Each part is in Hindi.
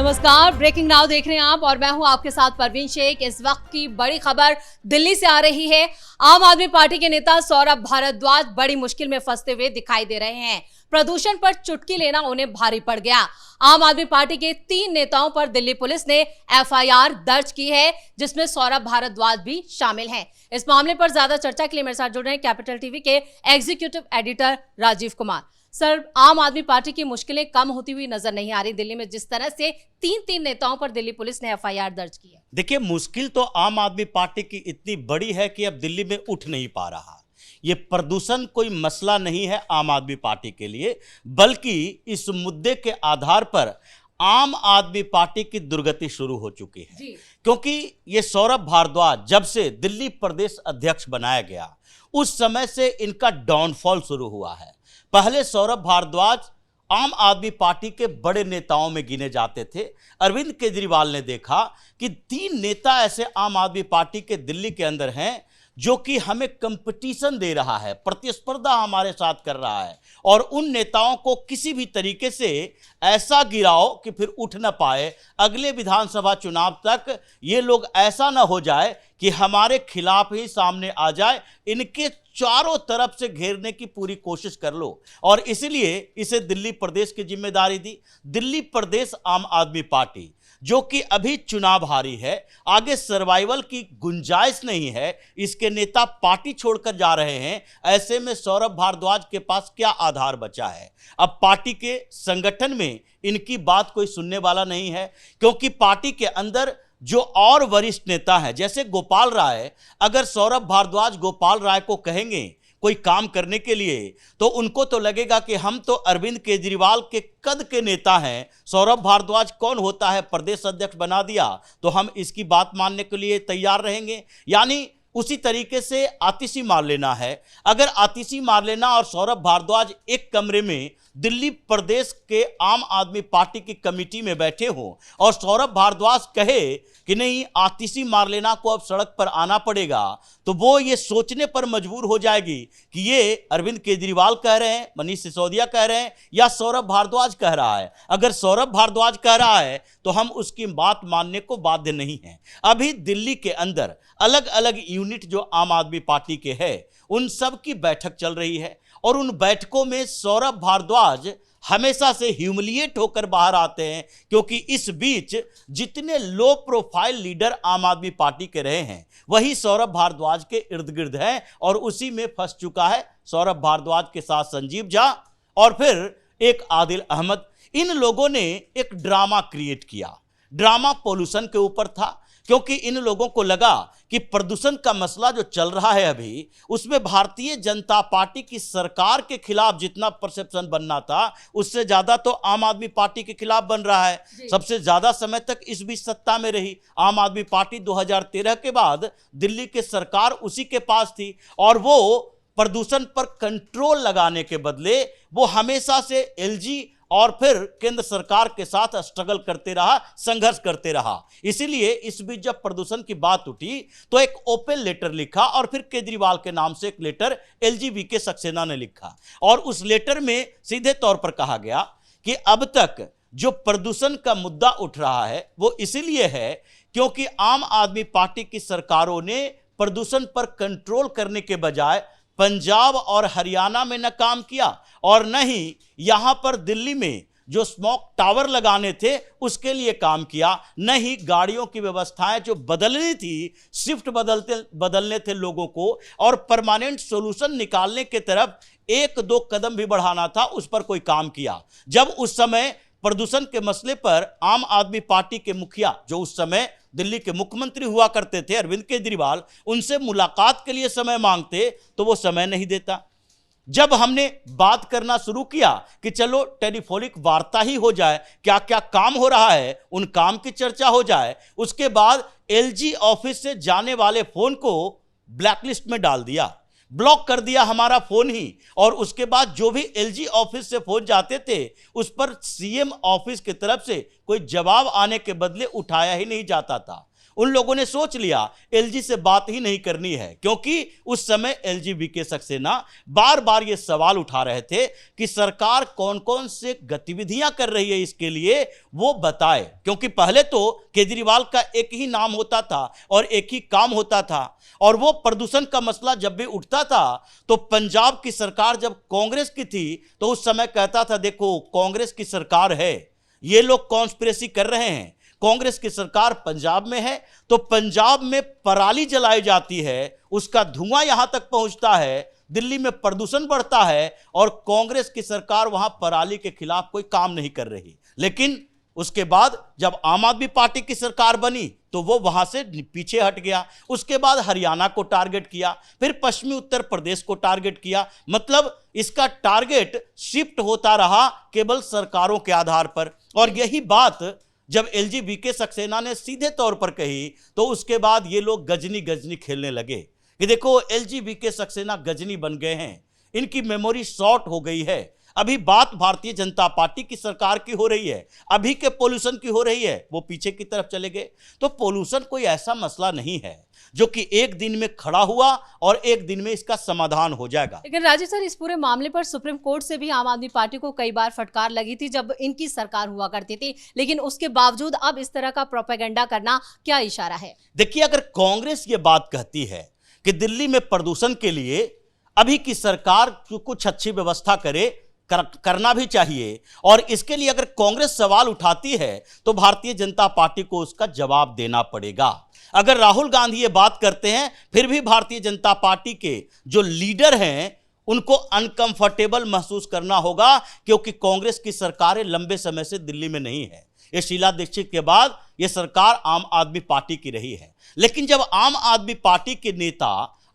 नमस्कार, ब्रेकिंग नाउ देख रहे हैं आप और मैं हूं आपके साथ परवीन शेख। इस वक्त की बड़ी खबर दिल्ली से आ रही है। आम आदमी पार्टी के नेता सौरभ भारद्वाज बड़ी मुश्किल में फंसते हुए दिखाई दे रहे हैं। प्रदूषण पर चुटकी लेना उन्हें भारी पड़ गया। आम आदमी पार्टी के 3 नेताओं पर दिल्ली पुलिस ने एफआईआर दर्ज की है, जिसमें सौरभ भारद्वाज भी शामिल हैं। इस मामले पर ज्यादा चर्चा के लिए मेरे साथ जुड़ रहे हैं कैपिटल टीवी के executive editor Rajeev Kumar. Sir, Aam Aadmi party की मुश्किलें कम होती हुई नजर नहीं आ रही दिल्ली में, जिस तरह से 3 नेताओं पर दिल्ली पुलिस ने एफआईआर दर्ज की है। देखिए, मुश्किल तो आम आदमी पार्टी की इतनी बड़ी है कि अब दिल्ली में उठ नहीं पा रहा। ये प्रदूषण कोई मसला नहीं है आम आदमी पार्टी के लिए, बल्कि इस मुद्दे के आधार पर आम आदमी पार्टी की दुर्गति शुरू हो चुकी है। क्योंकि ये सौरभ भारद्वाज जब से दिल्ली प्रदेश अध्यक्ष बनाया गया, उस समय से इनका डाउनफॉल शुरू हुआ है। पहले सौरभ भारद्वाज आम आदमी पार्टी के बड़े नेताओं में गिने जाते थे। अरविंद केजरीवाल ने देखा कि 3 नेता ऐसे आम आदमी पार्टी के दिल्ली के अंदर हैं जो कि हमें कंपटीशन दे रहा है, प्रतिस्पर्धा हमारे साथ कर रहा है, और उन नेताओं को किसी भी तरीके से ऐसा गिराओ कि फिर उठ ना पाए। अगले विधानसभा चुनाव तक ये लोग ऐसा ना हो जाए कि हमारे खिलाफ ही सामने आ जाए, इनके चारों तरफ से घेरने की पूरी कोशिश कर लो। और इसलिए इसे दिल्ली प्रदेश की जिम्मेदारी दी। दिल्ली प्रदेश आम आदमी पार्टी जो कि अभी चुनाव हारी है, आगे सर्वाइवल की गुंजाइश नहीं है, इसके नेता पार्टी छोड़कर जा रहे हैं। ऐसे में सौरभ भारद्वाज के पास क्या आधार बचा है? अब पार्टी के संगठन में इनकी बात कोई सुनने वाला नहीं है, क्योंकि पार्टी के अंदर जो और वरिष्ठ नेता हैं जैसे गोपाल राय, अगर सौरभ भारद्वाज गोपाल राय को कहेंगे कोई काम करने के लिए, तो उनको तो लगेगा कि हम तो अरविंद केजरीवाल के कद के नेता हैं, सौरभ भारद्वाज कौन होता है, प्रदेश अध्यक्ष बना दिया तो हम इसकी बात मानने के लिए तैयार रहेंगे। यानी उसी तरीके से आतिशी मार लेना है। अगर आतिशी मार लेना और सौरभ भारद्वाज एक कमरे में दिल्ली प्रदेश के आम आदमी पार्टी की कमेटी में बैठे हों और सौरभ भारद्वाज कहे कि नहीं, आतिशी मार लेना को अब सड़क पर आना पड़ेगा, तो वो ये सोचने पर मजबूर हो जाएगी कि ये अरविंद केजरीवाल कह रहे हैं, मनीष सिसोदिया कह रहे हैं, या सौरभ भारद्वाज कह रहा है। अगर सौरभ भारद्वाज कह रहा है तो हम उसकी बात मानने को बाध्य नहीं हैं। अभी दिल्ली के अंदर अलग अलग यूनिट जो आम आदमी पार्टी के हैं, उन सब की बैठक चल रही है, और उन बैठकों में सौरभ भारद्वाज हमेशा से ह्यूमिलिएट होकर बाहर आते हैं, क्योंकि इस बीच जितने लो प्रोफाइल लीडर आम आदमी पार्टी के रहे हैं, वही सौरभ भारद्वाज के इर्द गिर्द हैं, और उसी में फंस चुका है सौरभ भारद्वाज के साथ संजीव झा और फिर एक आदिल अहमद। इन लोगों ने एक ड्रामा क्रिएट किया। ड्रामा पोल्यूशन के ऊपर था, क्योंकि इन लोगों को लगा कि प्रदूषण का मसला जो चल रहा है अभी, उसमें भारतीय जनता पार्टी की सरकार के खिलाफ जितना परसेप्शन बनना था, उससे ज्यादा तो आम आदमी पार्टी के खिलाफ बन रहा है। सबसे ज्यादा समय तक इस बीच सत्ता में रही आम आदमी पार्टी। 2013 के बाद दिल्ली की सरकार उसी के पास थी, और वो प्रदूषण पर कंट्रोल लगाने के बदले वो हमेशा से एलजी और फिर केंद्र सरकार के साथ स्ट्रगल करते रहा, संघर्ष करते रहा। इसीलिए इस बीच जब प्रदूषण की बात उठी तो एक ओपन लेटर लिखा, और फिर केजरीवाल के नाम से एक लेटर एलजीबीके सक्सेना ने लिखा, और उस लेटर में सीधे तौर पर कहा गया कि अब तक जो प्रदूषण का मुद्दा उठ रहा है वो इसीलिए है क्योंकि आम आदमी पार्टी की सरकारों ने प्रदूषण पर कंट्रोल करने के बजाय पंजाब और हरियाणा में न काम किया, और न ही यहां पर दिल्ली में जो स्मोक टावर लगाने थे उसके लिए काम किया, न ही गाड़ियों की व्यवस्थाएं जो बदलनी थी, शिफ्ट बदलने थे लोगों को, और परमानेंट सॉल्यूशन निकालने के तरफ 1-2 कदम भी बढ़ाना था, उस पर कोई काम किया। जब उस समय प्रदूषण के मसले पर आम आदमी पार्टी के मुखिया, जो उस समय दिल्ली के मुख्यमंत्री हुआ करते थे अरविंद केजरीवाल, उनसे मुलाकात के लिए समय मांगते तो वो समय नहीं देता। जब हमने बात करना शुरू किया कि चलो टेलीफोनिक वार्ता ही हो जाए, क्या क्या काम हो रहा है उन काम की चर्चा हो जाए, उसके बाद एलजी ऑफिस से जाने वाले फोन को ब्लैकलिस्ट में डाल दिया, ब्लॉक कर दिया हमारा फोन ही, और उसके बाद जो भी एलजी ऑफिस से फोन जाते थे उस पर सीएम ऑफिस की तरफ से कोई जवाब आने के बदले उठाया ही नहीं जाता था। उन लोगों ने सोच लिया एलजी से बात ही नहीं करनी है, क्योंकि उस समय एलजी वीके सक्सेना बार बार ये सवाल उठा रहे थे कि सरकार कौन कौन से गतिविधियां कर रही है इसके लिए वो बताए। क्योंकि पहले तो केजरीवाल का एक ही नाम होता था और एक ही काम होता था, और वो प्रदूषण का मसला जब भी उठता था तो पंजाब की सरकार जब कांग्रेस की थी तो उस समय कहता था देखो कांग्रेस की सरकार है, ये लोग कॉन्स्पिरेसी कर रहे हैं, कांग्रेस की सरकार पंजाब में है तो पंजाब में पराली जलाई जाती है, उसका धुआं यहां तक पहुंचता है, दिल्ली में प्रदूषण बढ़ता है और कांग्रेस की सरकार वहां पराली के खिलाफ कोई काम नहीं कर रही। लेकिन उसके बाद जब आम आदमी पार्टी की सरकार बनी तो वो वहां से पीछे हट गया। उसके बाद हरियाणा को टारगेट किया, फिर पश्चिमी उत्तर प्रदेश को टारगेट किया। मतलब इसका टारगेट शिफ्ट होता रहा केवल सरकारों के आधार पर। और यही बात जब एलजी वीके सक्सेना ने सीधे तौर पर कही तो उसके बाद ये लोग गजनी गजनी खेलने लगे कि देखो एलजी वीके सक्सेना गजनी बन गए हैं, इनकी मेमोरी शॉर्ट हो गई है। अभी बात भारतीय जनता पार्टी की सरकार की हो रही है, अभी के पोल्यूशन की हो रही है, वो पीछे की तरफ चले गए। तो पोल्यूशन कोई ऐसा मसला नहीं है जो कि एक दिन में खड़ा हुआ और एक दिन में इसका समाधान हो जाएगा। लेकिन राजीव सर, इस पूरे मामले पर सुप्रीम कोर्ट से भी आम आदमी पार्टी को कई बार फटकार लगी थी जब इनकी सरकार हुआ करती थी, लेकिन उसके बावजूद अब इस तरह का प्रोपेगेंडा करना क्या इशारा है? देखिए, अगर कांग्रेस ये बात कहती है कि दिल्ली में प्रदूषण के लिए अभी की सरकार कुछ अच्छी व्यवस्था करे, करना भी चाहिए, और इसके लिए अगर कांग्रेस सवाल उठाती है तो भारतीय जनता पार्टी को उसका जवाब देना पड़ेगा। अगर राहुल गांधी ये बात करते हैं फिर भी भारतीय जनता पार्टी के जो लीडर हैं उनको अनकंफर्टेबल महसूस करना होगा, क्योंकि कांग्रेस की सरकारें लंबे समय से दिल्ली में नहीं है। ये शीला दीक्षित के बाद ये सरकार आम आदमी पार्टी की रही है। लेकिन जब आम आदमी पार्टी के नेता,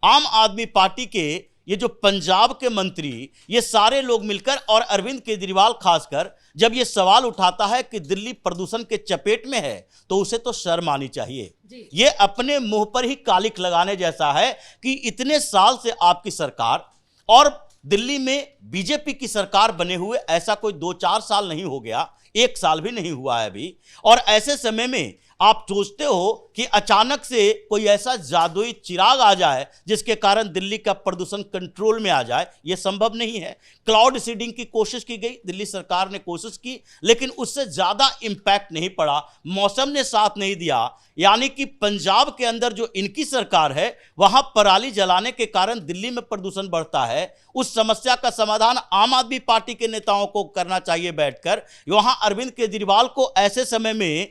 आम आदमी पार्टी के ये जो पंजाब के मंत्री, ये सारे लोग मिलकर और अरविंद केजरीवाल खासकर जब ये सवाल उठाता है कि दिल्ली प्रदूषण के चपेट में है तो उसे तो शर्म आनी चाहिए। ये अपने मुंह पर ही कालिक लगाने जैसा है कि इतने साल से आपकी सरकार, और दिल्ली में बीजेपी की सरकार बने हुए ऐसा कोई 2-4 साल नहीं हो गया, 1 साल भी नहीं हुआ है अभी, और ऐसे समय में आप सोचते हो कि अचानक से कोई ऐसा जादुई चिराग आ जाए जिसके कारण दिल्ली का प्रदूषण कंट्रोल में आ जाए, यह संभव नहीं है। क्लाउड सीडिंग की कोशिश की गई, दिल्ली सरकार ने कोशिश की, लेकिन उससे ज्यादा इंपैक्ट नहीं पड़ा, मौसम ने साथ नहीं दिया। यानी कि पंजाब के अंदर जो इनकी सरकार है वहां पराली जलाने के कारण दिल्ली में प्रदूषण बढ़ता है। उस समस्या का समाधान आम आदमी पार्टी के नेताओं को करना चाहिए बैठकर। वहां अरविंद केजरीवाल को ऐसे समय में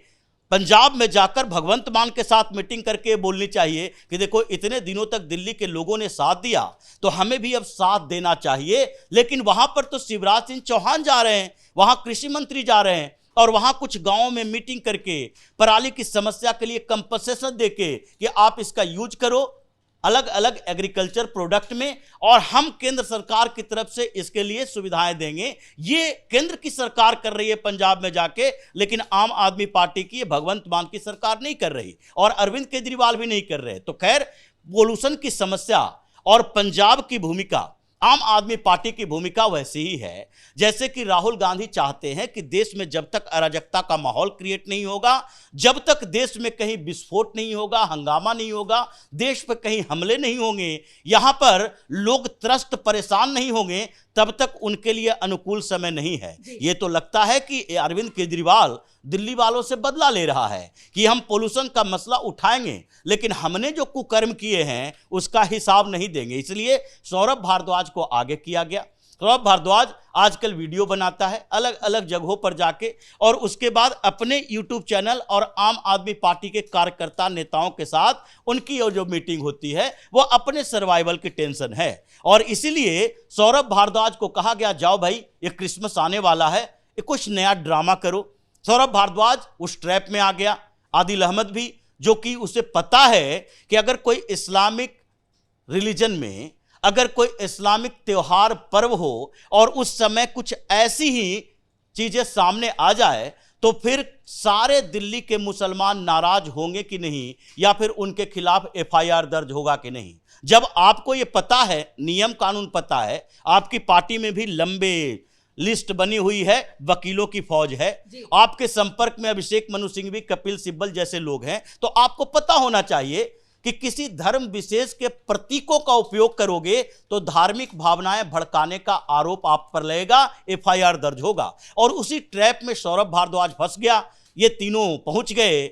पंजाब में जाकर भगवंत मान के साथ मीटिंग करके बोलनी चाहिए कि देखो इतने दिनों तक दिल्ली के लोगों ने साथ दिया तो हमें भी अब साथ देना चाहिए। लेकिन वहां पर तो शिवराज सिंह चौहान जा रहे हैं, वहां कृषि मंत्री जा रहे हैं, और वहां कुछ गांवों में मीटिंग करके पराली की समस्या के लिए कंपनसेशन देके कि आप इसका यूज करो अलग अलग एग्रीकल्चर प्रोडक्ट में, और हम केंद्र सरकार की तरफ से इसके लिए सुविधाएं देंगे। ये केंद्र की सरकार कर रही है पंजाब में जाके, लेकिन आम आदमी पार्टी की भगवंत मान की सरकार नहीं कर रही और अरविंद केजरीवाल भी नहीं कर रहे। तो खैर, पोल्यूशन की समस्या और पंजाब की भूमिका, आम आदमी पार्टी की भूमिका वैसी ही है जैसे कि राहुल गांधी चाहते हैं कि देश में जब तक अराजकता का माहौल क्रिएट नहीं होगा, जब तक देश में कहीं विस्फोट नहीं होगा, हंगामा नहीं होगा, देश पर कहीं हमले नहीं होंगे, यहां पर लोग त्रस्त परेशान नहीं होंगे, तब तक उनके लिए अनुकूल समय नहीं है। ये तो लगता है कि अरविंद केजरीवाल दिल्ली वालों से बदला ले रहा है कि हम पोल्यूशन का मसला उठाएंगे, लेकिन हमने जो कुकर्म किए हैं उसका हिसाब नहीं देंगे। इसलिए सौरभ भारद्वाज को आगे किया गया। सौरभ भारद्वाज आजकल वीडियो बनाता है अलग अलग जगहों पर जाके, और उसके बाद अपने यूट्यूब चैनल और आम आदमी पार्टी के कार्यकर्ता नेताओं के साथ उनकी जो मीटिंग होती है वो अपने सर्वाइवल की टेंशन है। और इसीलिए सौरभ भारद्वाज को कहा गया, जाओ भाई ये क्रिसमस आने वाला है, ये कुछ नया ड्रामा करो। सौरभ भारद्वाज उस ट्रैप में आ गया। आदिल अहमद भी, जो कि उसे पता है कि अगर कोई इस्लामिक रिलीजन में अगर कोई इस्लामिक त्योहार पर्व हो और उस समय कुछ ऐसी ही चीजें सामने आ जाए तो फिर सारे दिल्ली के मुसलमान नाराज होंगे कि नहीं, या फिर उनके खिलाफ एफआईआर दर्ज होगा कि नहीं। जब आपको ये पता है, नियम कानून पता है, आपकी पार्टी में भी लंबे लिस्ट बनी हुई है, वकीलों की फौज है, आपके संपर्क में अभिषेक मनु सिंघवी, कपिल सिब्बल जैसे लोग हैं, तो आपको पता होना चाहिए कि किसी धर्म विशेष के प्रतीकों का उपयोग करोगे तो धार्मिक भावनाएं भड़काने का आरोप आप पर लगेगा, एफआईआर दर्ज होगा। और उसी ट्रैप में सौरभ भारद्वाज फंस गया। ये तीनों पहुंच गए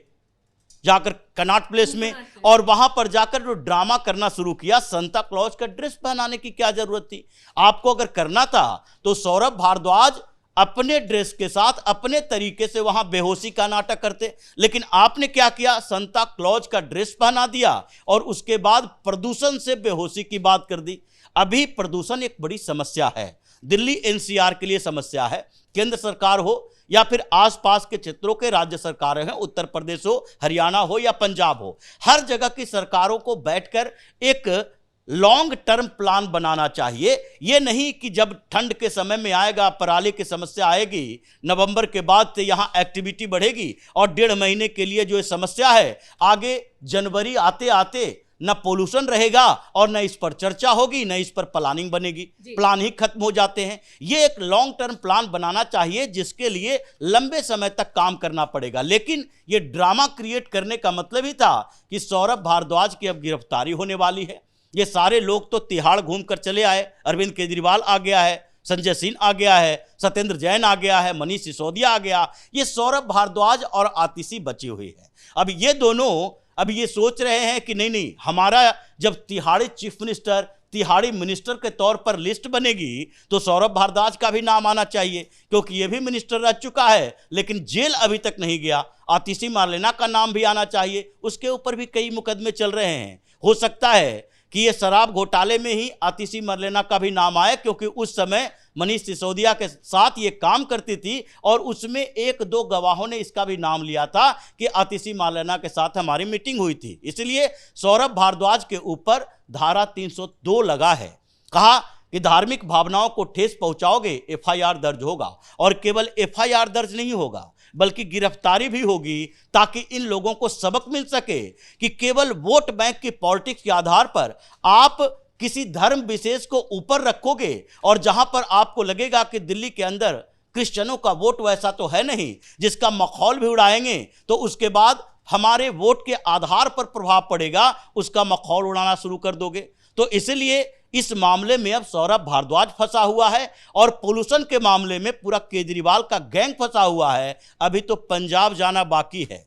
जाकर कनॉट प्लेस में, और वहां पर जाकर जो ड्रामा करना शुरू किया। सांता क्लॉज का ड्रेस पहनाने की क्या जरूरत थी? आपको अगर करना था तो सौरभ भारद्वाज अपने ड्रेस के साथ अपने तरीके से वहां बेहोशी का नाटक करते, लेकिन आपने क्या किया? सांता क्लॉज का ड्रेस पहना दिया और उसके बाद प्रदूषण से बेहोशी की बात कर दी। अभी प्रदूषण एक बड़ी समस्या है, दिल्ली एनसीआर के लिए समस्या है। केंद्र सरकार हो या फिर आसपास के क्षेत्रों के राज्य सरकारें हैं, उत्तर प्रदेश हो, हरियाणा हो या पंजाब हो, हर जगह की सरकारों को बैठकर एक लॉन्ग टर्म प्लान बनाना चाहिए। यह नहीं कि जब ठंड के समय में आएगा, पराली की समस्या आएगी, नवंबर के बाद से यहां एक्टिविटी बढ़ेगी और 1.5 महीने के लिए जो ये समस्या है, आगे जनवरी आते आते न पोल्यूशन रहेगा और न इस पर चर्चा होगी, न इस पर प्लानिंग बनेगी, प्लान ही खत्म हो जाते हैं। ये एक लॉन्ग टर्म प्लान बनाना चाहिए जिसके लिए लंबे समय तक काम करना पड़ेगा। लेकिन ये ड्रामा क्रिएट करने का मतलब ही था कि सौरभ भारद्वाज की अब गिरफ्तारी होने वाली है। ये सारे लोग तो तिहाड़ घूम कर चले आए, अरविंद केजरीवाल आ गया है, संजय सिंह आ गया है, सत्येंद्र जैन आ गया है, मनीष सिसोदिया आ गया, ये सौरभ भारद्वाज और आतिशी बची हुई है। अब ये दोनों अब ये सोच रहे हैं कि नहीं, हमारा जब तिहाड़ी चीफ मिनिस्टर, तिहाड़ी मिनिस्टर के तौर पर लिस्ट बनेगी तो सौरभ भारद्वाज का भी नाम आना चाहिए, क्योंकि ये भी मिनिस्टर रह चुका है लेकिन जेल अभी तक नहीं गया। आतिशी मार्लेना का नाम भी आना चाहिए, उसके ऊपर भी कई मुकदमे चल रहे हैं। हो सकता है कि ये शराब घोटाले में ही आतिशी मार्लेना का भी नाम आए, क्योंकि उस समय मनीष सिसोदिया के साथ ये काम करती थी और उसमें 1-2 गवाहों ने इसका भी नाम लिया था कि आतिशी मार्लेना के साथ हमारी मीटिंग हुई थी। इसलिए सौरभ भारद्वाज के ऊपर धारा 302 लगा है। कहा कि धार्मिक भावनाओं को ठेस पहुंचाओगे, एफआईआर दर्ज होगा, और केवल एफआईआर दर्ज नहीं होगा बल्कि गिरफ्तारी भी होगी, ताकि इन लोगों को सबक मिल सके कि केवल वोट बैंक की पॉलिटिक्स के आधार पर आप किसी धर्म विशेष को ऊपर रखोगे और जहां पर आपको लगेगा कि दिल्ली के अंदर क्रिश्चियनों का वोट वैसा तो है नहीं, जिसका मखौल भी उड़ाएंगे, तो उसके बाद हमारे वोट के आधार पर प्रभाव पड़ेगा, उसका मखौल उड़ाना शुरू कर दोगे। तो इसलिए इस मामले में अब सौरभ भारद्वाज फंसा हुआ है और पोल्यूशन के मामले में पूरा केजरीवाल का गैंग फंसा हुआ है। अभी तो पंजाब जाना बाकी है।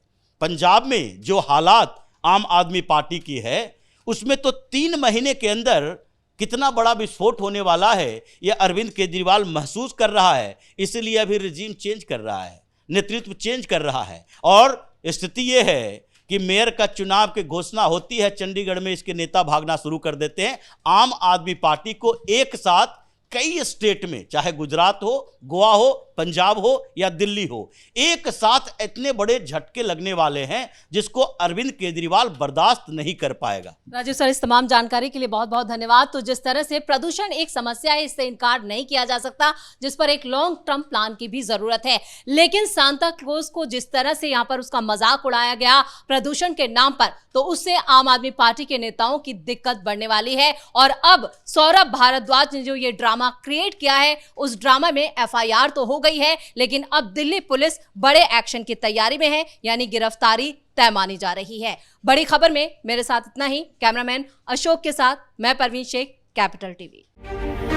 पंजाब में जो हालात आम आदमी पार्टी की है, उसमें तो 3 महीने के अंदर कितना बड़ा विस्फोट होने वाला है, यह अरविंद केजरीवाल महसूस कर रहा है। इसलिए अभी रिजीम चेंज कर रहा है, नेतृत्व चेंज कर रहा है। और स्थिति यह है कि मेयर का चुनाव की घोषणा होती है, चंडीगढ़ में इसके नेता भागना शुरू कर देते हैं। आम आदमी पार्टी को एक साथ कई स्टेट में, चाहे गुजरात हो, गोवा हो, पंजाब हो या दिल्ली हो, एक साथ इतने बड़े झटके लगने वाले हैं जिसको अरविंद केजरीवाल बर्दाश्त नहीं कर पाएगा। राजीव सर, इस तमाम जानकारी के लिए बहुत बहुत धन्यवाद। तो जिस तरह से प्रदूषण एक समस्या है, इससे इनकार नहीं किया जा सकता, जिस पर एक लॉन्ग टर्म प्लान की भी जरूरत है। लेकिन सांता क्लॉज को जिस तरह से यहाँ पर उसका मजाक उड़ाया गया प्रदूषण के नाम पर, तो उससे आम आदमी पार्टी के नेताओं की दिक्कत बढ़ने वाली है। और अब सौरभ भारद्वाज ने जो ये ड्रामा क्रिएट किया है, उस ड्रामा में एफआईआर तो हो गई है, लेकिन अब दिल्ली पुलिस बड़े एक्शन की तैयारी में है, यानी गिरफ्तारी तय मानी जा रही है। बड़ी खबर में मेरे साथ इतना ही। कैमरामैन अशोक के साथ मैं परवीन शेख, कैपिटल टीवी।